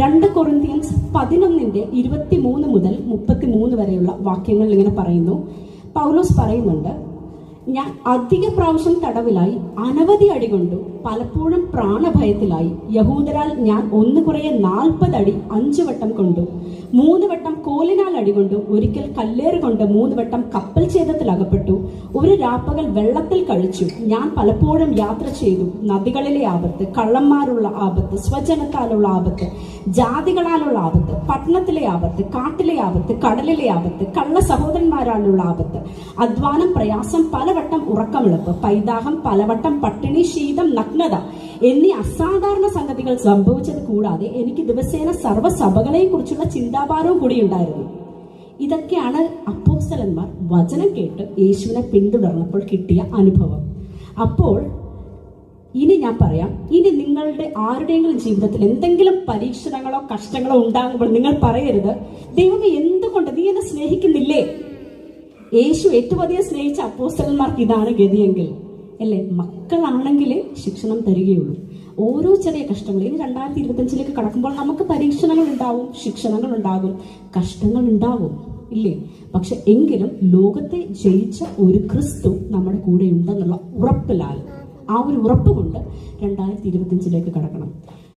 2 Corinthians 11:23 മുതൽ 33 വരെയുള്ള വാക്യങ്ങൾ ഇങ്ങനെ പറയുന്നു. പൗലോസ് പറയുന്നുണ്ട്, ഞാൻ അധിക പ്രാവശ്യം തടവിലായി, അനവധി അടികൊണ്ടു, പലപ്പോഴും പ്രാണഭയത്തിലായി. യഹൂദരാൽ ഞാൻ 1 അടി 5 വട്ടം കൊണ്ടു, 3 വട്ടം കോലിനാൽ അടികൊണ്ടു, ഒരിക്കൽ കല്ലേറ് കൊണ്ട് 3 വട്ടം കപ്പൽ ഛേദത്തിൽ അകപ്പെട്ടു, ഒരു രാപ്പകൽ വെള്ളത്തിൽ കഴിച്ചു. ഞാൻ പലപ്പോഴും യാത്ര ചെയ്തു, നദികളിലെ ആപത്ത്, കള്ളന്മാരുള്ള ആപത്ത്, സ്വജനത്താലുള്ള ആപത്ത്, ജാതികളാലുള്ള ആപത്ത്, പട്ടണത്തിലെ ആപത്ത്, കാട്ടിലെ ആപത്ത്, കടലിലെ ആപത്ത്, കള്ള സഹോദരന്മാരാലുള്ള ആപത്ത്, അധ്വാനം, പ്രയാസം, പലവട്ടം ഉറക്കമിളപ്പ്, പൈതാഹം, പലവട്ടം പട്ടിണി, ശീതം, നഗ്നത എന്നീ അസാധാരണ സംഗതികൾ സംഭവിച്ചത് കൂടാതെ എനിക്ക് ദിവസേന സർവ്വസഭകളെയും കുറിച്ചുള്ള ചിന്താഭാരവും കൂടി ഉണ്ടായിരുന്നു. ഇതൊക്കെയാണ് അപ്പോസ്തലന്മാർ വചനം കേട്ട് യേശുവിനെ പിന്തുടർന്നപ്പോൾ കിട്ടിയ അനുഭവം. അപ്പോൾ ഇനി ഞാൻ പറയാം, ഇനി നിങ്ങളുടെ ആരുടെയെങ്കിലും ജീവിതത്തിൽ എന്തെങ്കിലും പരീക്ഷണങ്ങളോ കഷ്ടങ്ങളോ ഉണ്ടാകുമ്പോൾ നിങ്ങൾ പറയരുത്, ദൈവമേ എന്തുകൊണ്ട് നീ എന്നെ സ്നേഹിക്കുന്നില്ലേ? യേശു ഏറ്റവും അധികം സ്നേഹിച്ച അപ്പോസ്തലന്മാർക്ക് ഇതാണ് ഗതിയെങ്കിൽ അല്ലേ, മക്കളാണെങ്കിൽ ശിക്ഷണം തരികയുള്ളൂ. ഓരോ ചെറിയ കഷ്ടങ്ങൾ, ഇനി 2025 കടക്കുമ്പോൾ നമുക്ക് പരീക്ഷണങ്ങൾ ഉണ്ടാവും, ശിക്ഷണങ്ങൾ ഉണ്ടാകും, കഷ്ടങ്ങൾ ഉണ്ടാവും, ഇല്ലേ? പക്ഷെ എങ്കിലും ലോകത്തെ ജയിച്ച ഒരു ക്രിസ്തു നമ്മുടെ കൂടെ ഉണ്ടെന്നുള്ള ഉറപ്പിലാൽ, ആ ഒരു ഉറപ്പ് കൊണ്ട് 2025 കടക്കണം.